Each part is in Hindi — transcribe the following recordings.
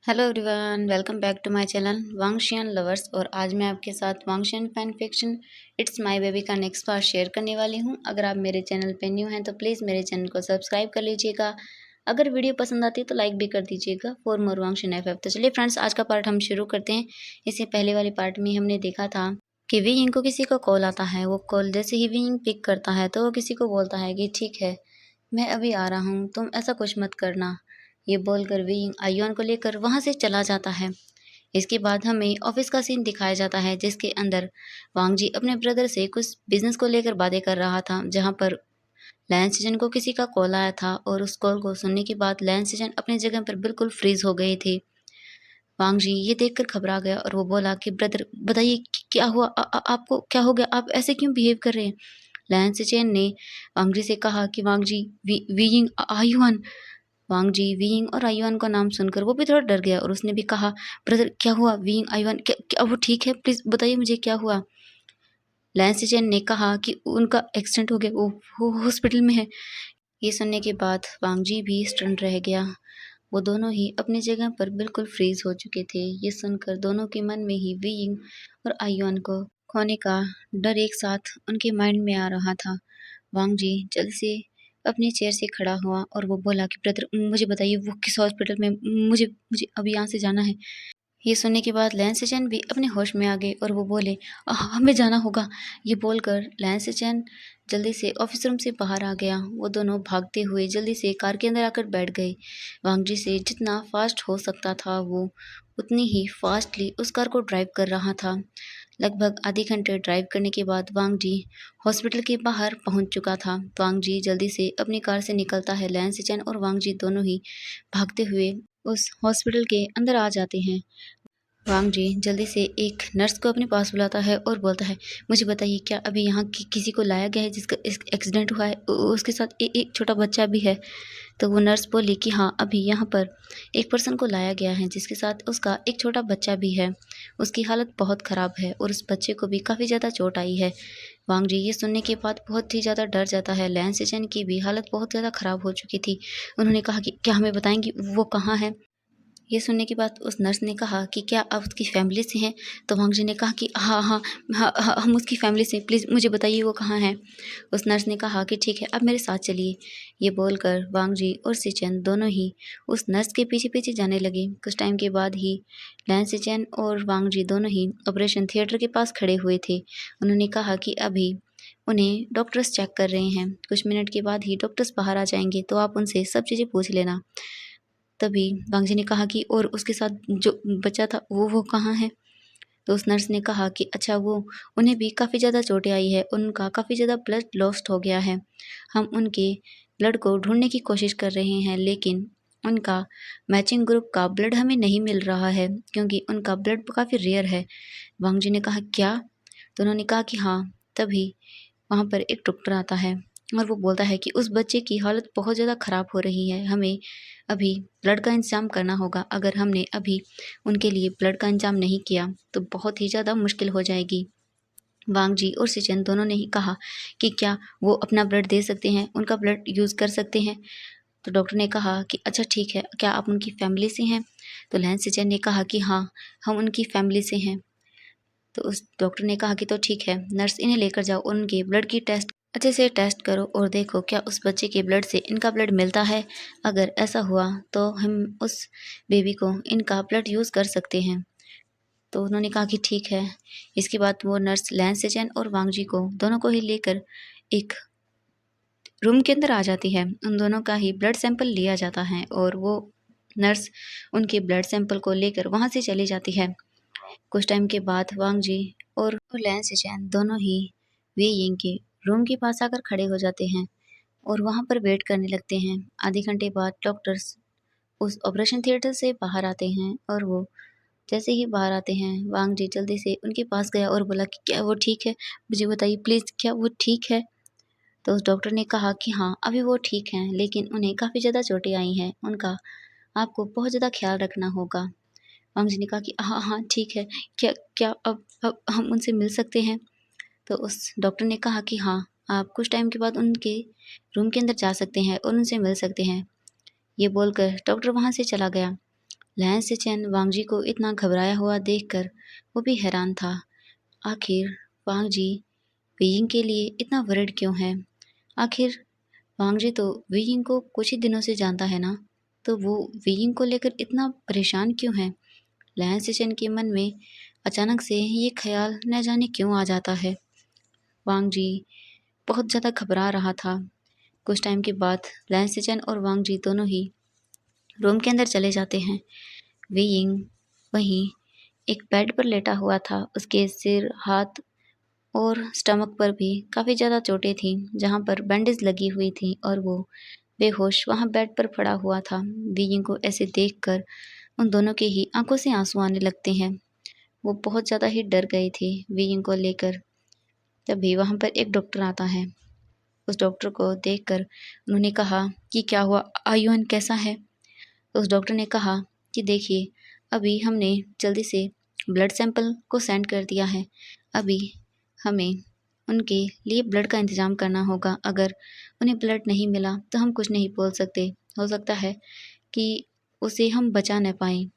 Hello everyone, welcome back to my channel Wangxian lovers. और आज मैं आपके साथ Wangxian fan fiction it's my baby का नेक्स्ट पार्ट शेयर करने वाली हूं। अगर आप मेरे चैनल पे न्यू हैं तो प्लीज़ मेरे चैनल को सब्सक्राइब कर लीजिएगा। अगर वीडियो पसंद आती है तो लाइक भी कर दीजिएगा फॉर मोर वांगशियन एफएफ। तो चलिए फ्रेंड्स, आज का पार्ट हम शुरू करते हैं। इससे पहले वाले पार्ट में हमने देखा था कि वी यिंग को किसी का कॉल आता है। वो कॉल जैसे ही वी यिंग पिक करता है तो वो किसी को बोलता है कि ठीक है, मैं अभी आ रहा हूँ, तुम ऐसा कुछ मत करना। ये बोलकर वी आयुआन को लेकर वहाँ से चला जाता है। इसके बाद हमें ऑफिस का सीन दिखाया जाता है जिसके अंदर वांग जी अपने ब्रदर से कुछ बिजनेस को लेकर बातें कर रहा था, जहाँ पर लैन सीजन को किसी का कॉल आया था और उस कॉल को सुनने के बाद लैन सीजन अपनी जगह पर बिल्कुल फ्रीज हो गए थे। वांग जी ये देखकर घबरा गया और वो बोला कि ब्रदर बताइए क्या हुआ, आपको क्या हो गया, आप ऐसे क्यों बिहेव कर रहे हैं। लैन सीजन ने वांग जी से कहा कि वांग जी वी आयुआन। वांग जी वीइंग और आयुआन का नाम सुनकर वो भी थोड़ा डर गया और उसने भी कहा, ब्रदर क्या हुआ, वीइंग आयुआन क्या क्या वो ठीक है, प्लीज बताइए मुझे क्या हुआ। लैंस चैन ने कहा कि उनका एक्सीडेंट हो गया, वो हॉस्पिटल में है। ये सुनने के बाद वांग जी भी स्टन रह गया। वो दोनों ही अपनी जगह पर बिल्कुल फ्रीज हो चुके थे। ये सुनकर दोनों के मन में ही वीइंग और आयुआन को खोने का डर एक साथ उनके माइंड में आ रहा था। वांग जी जल्द से अपनी चेयर से खड़ा हुआ और वो बोला कि ब्रदर मुझे बताइए वो किस हॉस्पिटल में, मुझे मुझे अभी यहाँ से जाना है। ये सुनने के बाद लैन सेचैन भी अपने होश में आ गए और वो बोले, हमें जाना होगा।" ये बोलकर लैन सेचैन जल्दी से ऑफिस रूम से बाहर आ गया। वो दोनों भागते हुए जल्दी से कार के अंदर आकर बैठ गए। वांग जी से जितना फास्ट हो सकता था वो उतनी ही फास्टली उस कार को ड्राइव कर रहा था। लगभग आधे घंटे ड्राइव करने के बाद वांग जी हॉस्पिटल के बाहर पहुंच चुका था। वांग जी जल्दी से अपनी कार से निकलता है। लैन सिचन और वांग जी दोनों ही भागते हुए उस हॉस्पिटल के अंदर आ जाते हैं। वांग जी जल्दी से एक नर्स को अपने पास बुलाता है और बोलता है, मुझे बताइए क्या अभी यहाँ किसी को लाया गया है जिसका एक्सीडेंट हुआ है, उसके साथ एक छोटा बच्चा भी है। तो वो नर्स बोली कि हाँ, अभी यहाँ पर एक पर्सन को लाया गया है जिसके साथ उसका एक छोटा बच्चा भी है। उसकी हालत बहुत ख़राब है और उस बच्चे को भी काफ़ी ज़्यादा चोट आई है। वांग जी ये सुनने के बाद बहुत ही ज़्यादा डर जाता है। लैन सिचन की भी हालत बहुत ज़्यादा ख़राब हो चुकी थी। उन्होंने कहा कि क्या हमें बताएंगी वो कहाँ है। ये सुनने के बाद उस नर्स ने कहा कि क्या आप उसकी फैमिली से हैं? तो वांग जी ने कहा कि हाँ हाँ हाँ हाँ, हम उसकी फैमिली से, प्लीज़ मुझे बताइए वो कहाँ है। उस नर्स ने कहा कि ठीक है, आप मेरे साथ चलिए। ये बोलकर वांग जी और सिचन दोनों ही उस नर्स के पीछे पीछे जाने लगे। कुछ टाइम के बाद ही लैन सिचन और वांग जी दोनों ही ऑपरेशन थिएटर के पास खड़े हुए थे। उन्होंने कहा कि अभी उन्हें डॉक्टर्स चेक कर रहे हैं, कुछ मिनट के बाद ही डॉक्टर्स बाहर आ जाएंगे, तो आप उनसे सब चीज़ें पूछ लेना। तभी वांग जी ने कहा कि और उसके साथ जो बच्चा था वो कहाँ है? तो उस नर्स ने कहा कि अच्छा, वो उन्हें भी काफ़ी ज़्यादा चोटें आई है, उनका काफ़ी ज़्यादा ब्लड लॉस्ट हो गया है। हम उनके ब्लड को ढूँढने की कोशिश कर रहे हैं, लेकिन उनका मैचिंग ग्रुप का ब्लड हमें नहीं मिल रहा है क्योंकि उनका ब्लड काफ़ी रेयर है। वांग जी ने कहा क्या? तो उन्होंने कहा कि हाँ। तभी वहाँ पर एक डॉक्टर आता है और वो बोलता है कि उस बच्चे की हालत बहुत ज़्यादा ख़राब हो रही है, हमें अभी ब्लड का इंतज़ाम करना होगा। अगर हमने अभी उनके लिए ब्लड का इंतज़ाम नहीं किया तो बहुत ही ज़्यादा मुश्किल हो जाएगी। वांग जी और सिचन दोनों ने ही कहा कि क्या वो अपना ब्लड दे सकते हैं, उनका ब्लड यूज़ कर सकते हैं। तो डॉक्टर ने कहा कि अच्छा ठीक है, क्या आप उनकी फैमिली से हैं? तो लैन सिचन ने कहा कि हाँ, हम उनकी फैमिली से हैं। तो उस डॉक्टर ने कहा कि तो ठीक है, नर्स इन्हें लेकर जाओ, उनके ब्लड की टेस्ट अच्छे से टेस्ट करो और देखो क्या उस बच्चे के ब्लड से इनका ब्लड मिलता है। अगर ऐसा हुआ तो हम उस बेबी को इनका ब्लड यूज़ कर सकते हैं। तो उन्होंने कहा कि ठीक है। इसके बाद वो नर्स लैन सेजन और वांग जी को दोनों को ही लेकर एक रूम के अंदर आ जाती है। उन दोनों का ही ब्लड सैंपल लिया जाता है और वो नर्स उनके ब्लड सैंपल को लेकर वहाँ से चली जाती है। कुछ टाइम के बाद वांग जी और लैन सेजन दोनों ही वे यिंग के रूम के पास आकर खड़े हो जाते हैं और वहाँ पर वेट करने लगते हैं। आधे घंटे बाद डॉक्टर्स उस ऑपरेशन थिएटर से बाहर आते हैं और वो जैसे ही बाहर आते हैं, वांग जी जल्दी से उनके पास गया और बोला कि क्या वो ठीक है? मुझे बताइए प्लीज़, क्या वो ठीक है? तो उस डॉक्टर ने कहा कि हाँ, अभी वो ठीक हैं, लेकिन उन्हें काफ़ी ज़्यादा चोटें आई हैं, उनका आपको बहुत ज़्यादा ख़्याल रखना होगा। वांग जी ने कहा कि हाँ, हाँ, ठीक है। क्या क्या अब हम उनसे मिल सकते हैं? तो उस डॉक्टर ने कहा कि हाँ, आप कुछ टाइम के बाद उनके रूम के अंदर जा सकते हैं और उनसे मिल सकते हैं। ये बोलकर डॉक्टर वहाँ से चला गया। लैन सिचेन वांग जी को इतना घबराया हुआ देखकर वो भी हैरान था। आखिर वांग जी वेइंग के लिए इतना वरिड क्यों है? आखिर वांग जी तो वेइंग को कुछ ही दिनों से जानता है ना, तो वो वेइंग को लेकर इतना परेशान क्यों है? लैन सिचेन के मन में अचानक से ये ख्याल न जाने क्यों आ जाता है। वांग जी बहुत ज़्यादा घबरा रहा था। कुछ टाइम के बाद लैन सिचेन और वांग जी दोनों ही रूम के अंदर चले जाते हैं। वेइंग वहीं एक बेड पर लेटा हुआ था। उसके सिर, हाथ और स्टमक पर भी काफ़ी ज़्यादा चोटें थीं, जहाँ पर बैंडेज लगी हुई थी और वो बेहोश वहाँ बेड पर पड़ा हुआ था। वेइंग को ऐसे देखकर उन दोनों के ही आंखों से आंसू आने लगते हैं। वो बहुत ज़्यादा ही डर गए थे वेइंग को लेकर। तभी वहाँ पर एक डॉक्टर आता है। उस डॉक्टर को देखकर उन्होंने कहा कि क्या हुआ, आयुन कैसा है? तो उस डॉक्टर ने कहा कि देखिए, अभी हमने जल्दी से ब्लड सैंपल को सेंड कर दिया है। अभी हमें उनके लिए ब्लड का इंतज़ाम करना होगा। अगर उन्हें ब्लड नहीं मिला तो हम कुछ नहीं बोल सकते। हो सकता है कि उसे हम बचा न पाएँ।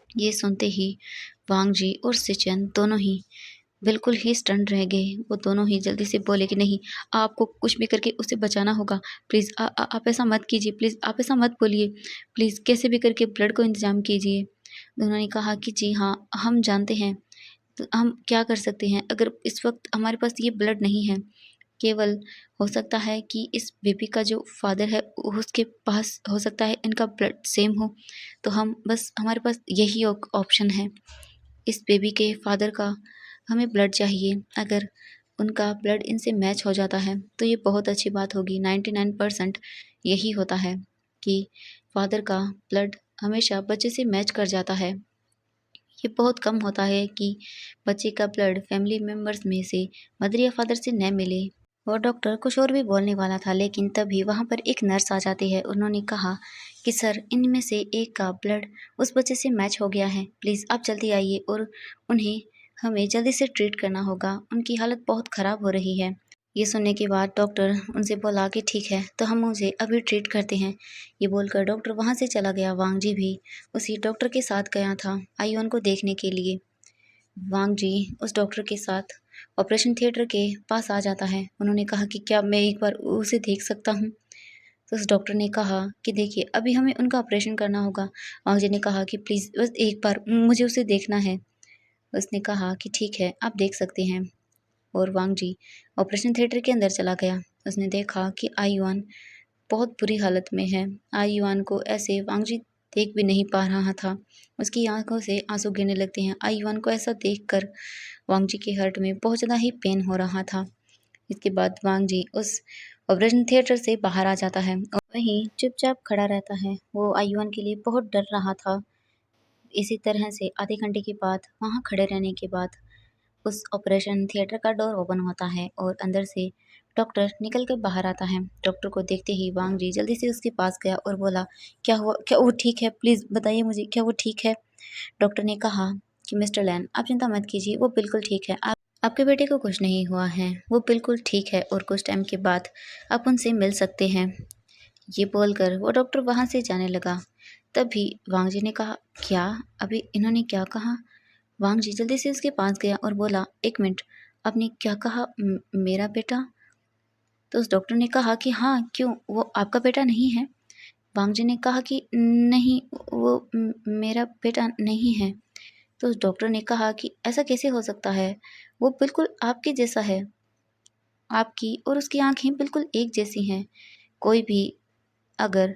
ये सुनते ही वांग जी और सिचेन दोनों ही बिल्कुल ही स्टन्ड रह गए। वो दोनों ही जल्दी से बोले कि नहीं, आपको कुछ भी करके उसे बचाना होगा। प्लीज़ आप ऐसा मत कीजिए, प्लीज़ आप ऐसा मत बोलिए। प्लीज़ कैसे भी करके ब्लड को इंतज़ाम कीजिए। उन्होंने कहा कि जी हाँ, हम जानते हैं, तो हम क्या कर सकते हैं? अगर इस वक़्त हमारे पास ये ब्लड नहीं है, केवल हो सकता है कि इस बेबी का जो फ़ादर है उसके पास हो सकता है इनका ब्लड सेम हो, तो हम बस हमारे पास यही ऑप्शन है। इस बेबी के फ़ादर का हमें ब्लड चाहिए। अगर उनका ब्लड इनसे मैच हो जाता है तो ये बहुत अच्छी बात होगी। 99% यही होता है कि फ़ादर का ब्लड हमेशा बच्चे से मैच कर जाता है। ये बहुत कम होता है कि बच्चे का ब्लड फैमिली मेंबर्स में से मदर या फादर से न मिले। और डॉक्टर कुछ और भी बोलने वाला था, लेकिन तभी वहाँ पर एक नर्स आ जाती है। उन्होंने कहा कि सर, इनमें से एक का ब्लड उस बच्चे से मैच हो गया है। प्लीज़ आप जल्दी आइए और उन्हें हमें जल्दी से ट्रीट करना होगा। उनकी हालत बहुत ख़राब हो रही है। ये सुनने के बाद डॉक्टर उनसे बोला कि ठीक है, तो हम उसे अभी ट्रीट करते हैं। ये बोलकर डॉक्टर वहाँ से चला गया। वांग जी भी उसी डॉक्टर के साथ गया था आयुन को देखने के लिए। वांग जी उस डॉक्टर के साथ ऑपरेशन थिएटर के पास आ जाता है। उन्होंने कहा कि क्या मैं एक बार उसे देख सकता हूँ? तो उस डॉक्टर ने कहा कि देखिए, अभी हमें उनका ऑपरेशन करना होगा। वांग जी ने कहा कि प्लीज़ बस एक बार मुझे उसे देखना है। उसने कहा कि ठीक है, आप देख सकते हैं। और वांग जी ऑपरेशन थिएटर के अंदर चला गया। उसने देखा कि आयुआन बहुत बुरी हालत में है। आयुआन को ऐसे वांग जी देख भी नहीं पा रहा था। उसकी आंखों से आंसू गिरने लगते हैं। आयुआन को ऐसा देखकर वांग जी के हार्ट में बहुत ज़्यादा ही पेन हो रहा था। इसके बाद वांग जी उस ऑपरेशन थिएटर से बाहर आ जाता है और वहीं चुपचाप खड़ा रहता है। वो आयुआन के लिए बहुत डर रहा था। इसी तरह से आधे घंटे के बाद वहाँ खड़े रहने के बाद उस ऑपरेशन थिएटर का डोर ओपन होता है और अंदर से डॉक्टर निकल कर बाहर आता है। डॉक्टर को देखते ही वांग जी जल्दी से उसके पास गया और बोला, क्या हुआ? क्या वो ठीक है? प्लीज़ बताइए मुझे, क्या वो ठीक है? डॉक्टर ने कहा कि मिस्टर लैन, आप चिंता मत कीजिए, वो बिल्कुल ठीक है। आपके बेटे को कुछ नहीं हुआ है, वो बिल्कुल ठीक है और कुछ टाइम के बाद आप उनसे मिल सकते हैं। ये बोलकर वो डॉक्टर वहाँ से जाने लगा। तभी वांग जी ने कहा, क्या? अभी इन्होंने क्या कहा? वांग जी जल्दी से उसके पास गया और बोला, एक मिनट, आपने क्या कहा? मेरा बेटा? तो उस डॉक्टर ने कहा कि हाँ, क्यों, वो आपका बेटा नहीं है? वांग जी ने कहा कि नहीं, वो मेरा बेटा नहीं है। तो उस डॉक्टर ने कहा कि ऐसा कैसे हो सकता है? वो बिल्कुल आपके जैसा है। आपकी और उसकी आँखें बिल्कुल एक जैसी हैं। कोई भी अगर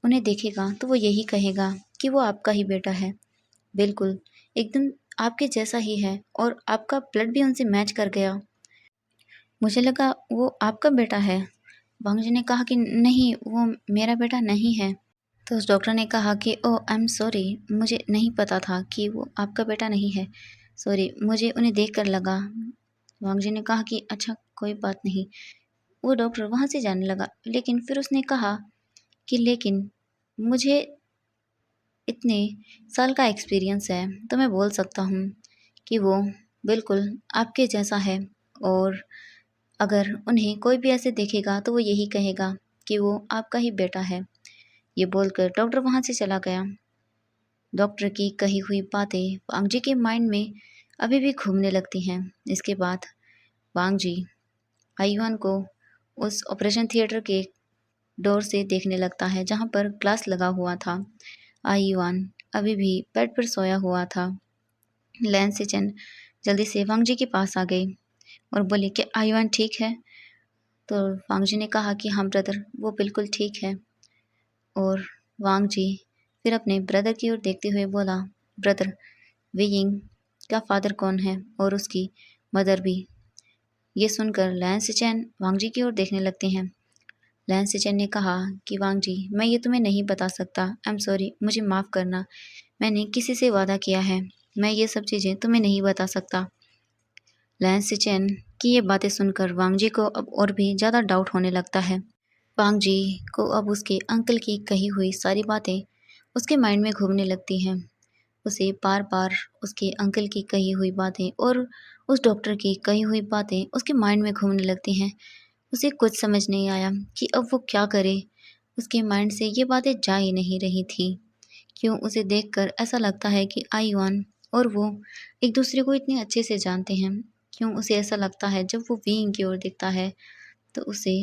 उन्हें देखेगा तो वो यही कहेगा कि वो आपका ही बेटा है। बिल्कुल, एकदम आपके जैसा ही है और आपका ब्लड भी उनसे मैच कर गया। मुझे लगा वो आपका बेटा है। वांग जी ने कहा कि नहीं, वो मेरा बेटा नहीं है। तो उस डॉक्टर ने कहा कि ओह, आई एम सॉरी, मुझे नहीं पता था कि वो आपका बेटा नहीं है। सॉरी, मुझे उन्हें देखकर लगा। वांग जी ने कहा कि अच्छा, कोई बात नहीं। वो डॉक्टर वहाँ से जाने लगा, लेकिन फिर उसने कहा कि लेकिन मुझे इतने साल का एक्सपीरियंस है, तो मैं बोल सकता हूँ कि वो बिल्कुल आपके जैसा है और अगर उन्हें कोई भी ऐसे देखेगा तो वो यही कहेगा कि वो आपका ही बेटा है। ये बोलकर डॉक्टर वहाँ से चला गया। डॉक्टर की कही हुई बातें वांग जी के माइंड में अभी भी घूमने लगती हैं। इसके बाद वांग जी आयुआन को उस ऑपरेशन थिएटर के डोर से देखने लगता है जहाँ पर ग्लास लगा हुआ था। आयुआन अभी भी बेड पर सोया हुआ था। लैन सिचन जल्दी से वांग जी के पास आ गई और बोली कि आयुआन ठीक है। तो वांग जी ने कहा कि हाँ ब्रदर, वो बिल्कुल ठीक है। और वांग जी फिर अपने ब्रदर की ओर देखते हुए बोला, ब्रदर, वे यिंग का फादर कौन है और उसकी मदर भी। ये सुनकर लैन सिचन वांग जी की ओर देखने लगते हैं। लैन सिचन ने कहा कि वांग जी, मैं ये तुम्हें नहीं बता सकता। आई एम सॉरी, मुझे माफ़ करना। मैंने किसी से वादा किया है, मैं ये सब चीज़ें तुम्हें नहीं बता सकता। लैन सिचन की ये बातें सुनकर वांग जी को अब और भी ज़्यादा डाउट होने लगता है। वांग जी को अब उसके अंकल की कही हुई सारी बातें उसके माइंड में घूमने लगती हैं। उसे बार बार उसके अंकल की कही हुई बातें और उस डॉक्टर की कही हुई बातें उसके माइंड में घूमने लगती हैं। उसे कुछ समझ नहीं आया कि अब वो क्या करे। उसके माइंड से ये बातें जा ही नहीं रही थी। क्यों उसे देखकर ऐसा लगता है कि आयुआन और वो एक दूसरे को इतने अच्छे से जानते हैं। क्यों उसे ऐसा लगता है जब वो विंग की ओर देखता है तो उसे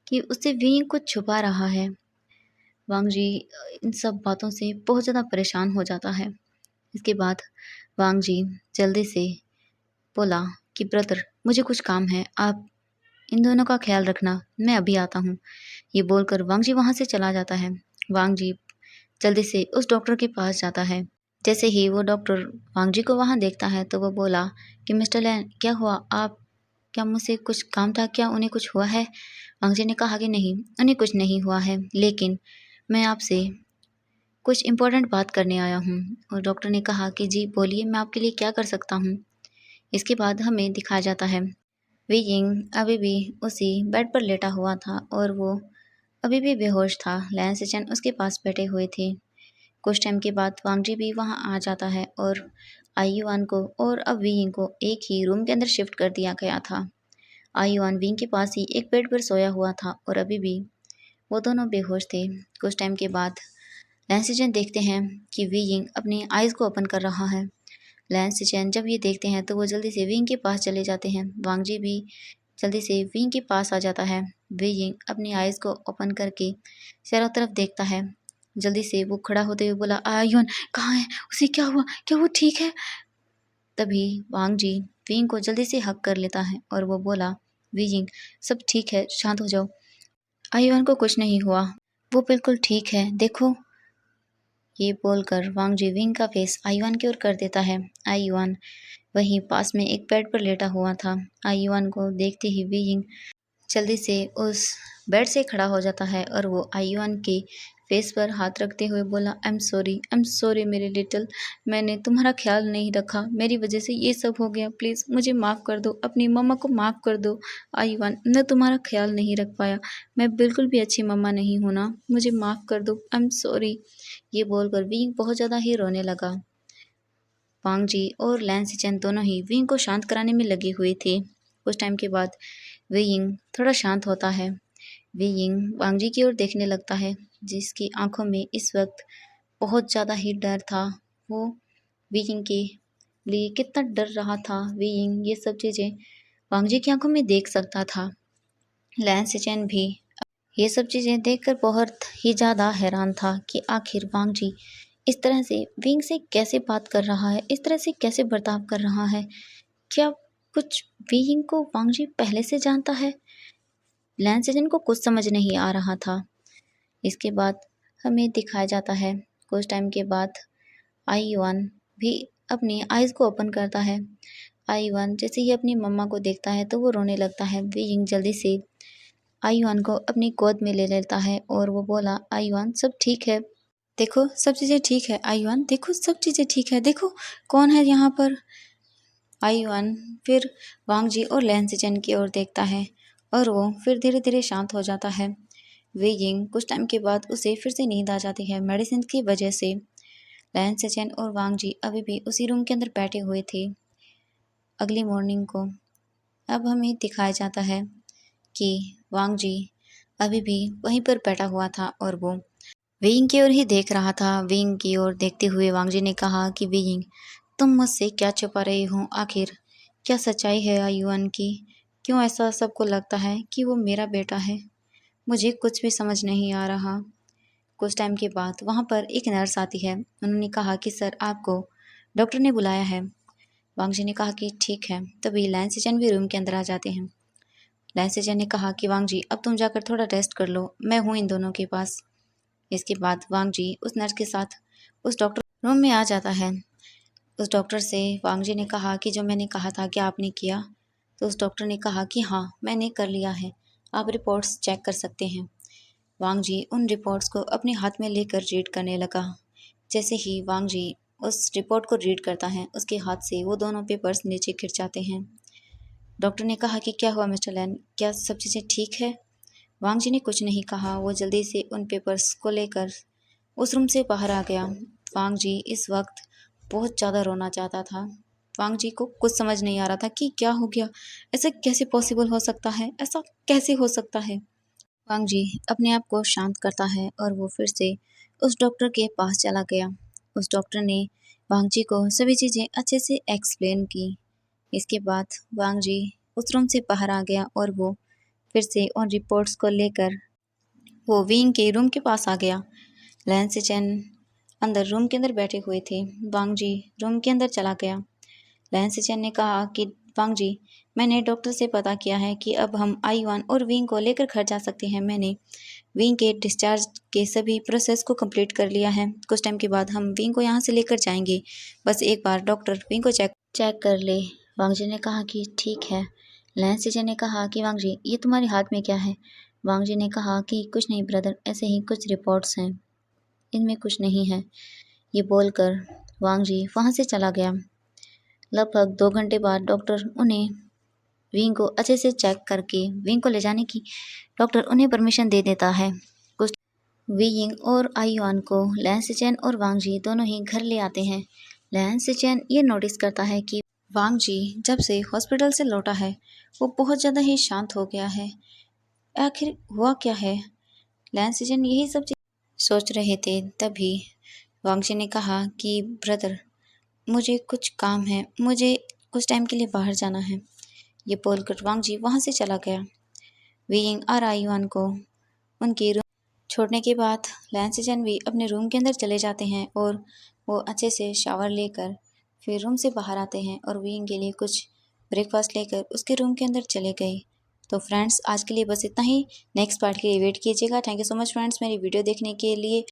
कि उससे विंग कुछ छुपा रहा है। वांग जी इन सब बातों से बहुत ज़्यादा परेशान हो जाता है। इसके बाद वांग जी जल्दी से बोला कि ब्रदर, मुझे कुछ काम है, आप इन दोनों का ख्याल रखना, मैं अभी आता हूँ। ये बोलकर वांग जी वहाँ से चला जाता है। वांग जी जल्दी से उस डॉक्टर के पास जाता है। जैसे ही वो डॉक्टर वांग जी को वहाँ देखता है तो वो बोला कि मिस्टर लैन, क्या हुआ? आप क्या मुझसे कुछ काम था क्या? उन्हें कुछ हुआ है? वांग जी ने कहा कि नहीं, उन्हें कुछ नहीं हुआ है, लेकिन मैं आपसे कुछ इम्पोर्टेंट बात करने आया हूँ। और डॉक्टर ने कहा कि जी बोलिए, मैं आपके लिए क्या कर सकता हूँ। इसके बाद हमें दिखाया जाता है वी यिंग अभी भी उसी बेड पर लेटा हुआ था और वो अभी भी बेहोश था। लैन सिचन उसके पास बैठे हुए थे। कुछ टाइम के बाद वांग जी भी वहाँ आ जाता है और आयुआन को और अब वी यिंग को एक ही रूम के अंदर शिफ्ट कर दिया गया था। आयुआन विंग के पास ही एक बेड पर सोया हुआ था और अभी भी वो दोनों बेहोश थे। कुछ टाइम के बाद लैन सिचन देखते हैं कि वी यिंग अपनी आइज़ को ओपन कर रहा है। लैन सिचन जब ये देखते हैं तो वो जल्दी से विंग के पास चले जाते हैं। वांग जी भी जल्दी से विंग के पास आ जाता है। वी यिंग अपनी आइज़ को ओपन करके चारों तरफ देखता है। जल्दी से वो खड़ा होते हुए बोला, आयुन कहाँ है? उसे क्या हुआ? क्या वो ठीक है? तभी वांग जी विंग को जल्दी से हक कर लेता है और वो बोला, वी यिंग, सब ठीक है, शांत हो जाओ। आयुन को कुछ नहीं हुआ, वो बिल्कुल ठीक है, देखो। ये बोलकर वांग जी विंग का फेस आयुआन की ओर कर देता है। आयुआन वहीं पास में एक बेड पर लेटा हुआ था। आयुआन को देखते ही विंग जल्दी से उस बेड से खड़ा हो जाता है और वो आयुआन के फेस पर हाथ रखते हुए बोला, आई एम सॉरी मेरे लिटिल, मैंने तुम्हारा ख्याल नहीं रखा, मेरी वजह से ये सब हो गया, प्लीज़ मुझे माफ़ कर दो, अपनी मम्मा को माफ़ कर दो। आयुआन, मैं तुम्हारा ख्याल नहीं रख पाया, मैं बिल्कुल भी अच्छी मम्मा नहीं हूँ ना, मुझे माफ़ कर दो, आई एम सॉरी। ये बोलकर विंग बहुत ज़्यादा ही रोने लगा। वांग जी और लैन सिचन दोनों ही विंग को शांत कराने में लगे हुए थे। कुछ टाइम के बाद विंग थोड़ा शांत होता है। विंग वांग जी की ओर देखने लगता है, जिसकी आंखों में इस वक्त बहुत ज़्यादा ही डर था। वो विंग के लिए कितना डर रहा था, विंग ये सब चीज़ें वांग जी की आंखों में देख सकता था। लैन सिचन भी ये सब चीज़ें देखकर बहुत ही ज़्यादा हैरान था कि आखिर वांग जी इस तरह से विंग से कैसे बात कर रहा है, इस तरह से कैसे बर्ताव कर रहा है। क्या कुछ विंग को वांग जी पहले से जानता है? लैन सिजन को कुछ समझ नहीं आ रहा था। इसके बाद हमें दिखाया जाता है कुछ टाइम के बाद आयुआन भी अपनी आइज़ को ओपन करता है। आयुआन जैसे ही अपनी मम्मा को देखता है तो वो रोने लगता है। विंग जल्दी से आयुआन को अपनी गोद में ले लेता है और वो बोला, आयुआन सब ठीक है, देखो सब चीज़ें ठीक है, आयुआन देखो सब चीज़ें ठीक है, देखो कौन है यहाँ पर। आयुआन फिर वांग जी और लैन सिचन की ओर देखता है और वो फिर धीरे धीरे शांत हो जाता है। वे यिंग कुछ टाइम के बाद उसे फिर से नींद आ जाती है मेडिसिन की वजह से। लैन सिचन और वांग जी अभी भी उसी रूम के अंदर बैठे हुए थे। अगली मॉर्निंग को अब हमें दिखाया जाता है कि वांग जी अभी भी वहीं पर बैठा हुआ था और वो वेइंग की ओर ही देख रहा था। वेइंग की ओर देखते हुए वांगजी ने कहा कि वेइंग, तुम मुझसे क्या छुपा रही हो? आखिर क्या सच्चाई है आयुआन की? क्यों ऐसा सबको लगता है कि वो मेरा बेटा है? मुझे कुछ भी समझ नहीं आ रहा। कुछ टाइम के बाद वहाँ पर एक नर्स आती है। उन्होंने कहा कि सर, आपको डॉक्टर ने बुलाया है। वांगजी ने कहा कि ठीक है। तभी लैंसिचन भी रूम के अंदर आ जाते हैं। लैंसिचन ने कहा कि वांगजी, अब तुम जाकर थोड़ा रेस्ट कर लो, मैं हूँ इन दोनों के पास। इसके बाद वांगजी उस नर्स के साथ उस डॉक्टर रूम में आ जाता है। उस डॉक्टर से वांगजी ने कहा कि जो मैंने कहा था क्या आपने किया? तो उस डॉक्टर ने कहा कि हाँ, मैंने कर लिया है, आप रिपोर्ट्स चेक कर सकते हैं। वांगजी उन रिपोर्ट्स को अपने हाथ में लेकर रीड करने लगा। जैसे ही वांगजी उस रिपोर्ट को रीड करता है, उसके हाथ से वो दोनों पेपर्स नीचे गिर जाते हैं। डॉक्टर ने कहा कि क्या हुआ मिस्टर लैन, क्या सब चीज़ें ठीक है? वांगजी ने कुछ नहीं कहा। वो जल्दी से उन पेपर्स को लेकर उस रूम से बाहर आ गया। वांगजी इस वक्त बहुत ज़्यादा रोना चाहता था। वांगजी को कुछ समझ नहीं आ रहा था कि क्या हो गया, ऐसा कैसे पॉसिबल हो सकता है, ऐसा कैसे हो सकता है। वांगजी अपने आप को शांत करता है और वो फिर से उस डॉक्टर के पास चला गया। उस डॉक्टर ने वांगजी को सभी चीज़ें अच्छे से एक्सप्लेन की। इसके बाद वांगजी उस रूम से बाहर आ गया और वो फिर से उन रिपोर्ट्स को लेकर वो विंग के रूम के पास आ गया। लैंसिचन अंदर रूम के अंदर बैठे हुए थे। वांगजी रूम के अंदर चला गया। लैंसिचन ने कहा कि वांगजी, मैंने डॉक्टर से पता किया है कि अब हम आईवान और विंग को लेकर घर जा सकते हैं। मैंने विंग के डिस्चार्ज के सभी प्रोसेस को कंप्लीट कर लिया है। कुछ टाइम के बाद हम विंग को यहाँ से लेकर जाएंगे। बस एक बार डॉक्टर विंग को चेक कर ले। वांगजी ने कहा कि ठीक है। लैंसिचन ने कहा कि वांगजी, ये तुम्हारे हाथ में क्या है? वांगजी ने कहा कि कुछ नहीं ब्रदर, ऐसे ही कुछ रिपोर्ट्स हैं, इनमें कुछ नहीं है। ये बोलकर वांगजी वहाँ से चला गया। लगभग 2 घंटे बाद डॉक्टर उन्हें विंग को अच्छे से चेक करके विंग को ले जाने की डॉक्टर उन्हें परमिशन दे देता है। कुछ विंग और आयुआन को लैंसिचन और वांगजी दोनों ही घर ले आते हैं। लैंसिचन ये नोटिस करता है कि वांगजी जब से हॉस्पिटल से लौटा है वो बहुत ज़्यादा ही शांत हो गया है। आखिर हुआ क्या है? लैंसिचन यही सब चीज़ सोच रहे थे। तभी वांगजी ने कहा कि ब्रदर, मुझे कुछ काम है, मुझे कुछ टाइम के लिए बाहर जाना है। ये बोलकर वांगजी वहाँ से चला गया। विंग और आयुआन को उनके रूम छोड़ने के बाद लैंसिचन भी अपने रूम के अंदर चले जाते हैं और वो अच्छे से शावर लेकर फिर रूम से बाहर आते हैं और विंग के लिए कुछ ब्रेकफास्ट लेकर उसके रूम के अंदर चले गए। तो फ्रेंड्स, आज के लिए बस इतना ही। नेक्स्ट पार्ट के लिए वेट कीजिएगा। Thank you so much friends, मेरी वीडियो देखने के लिए।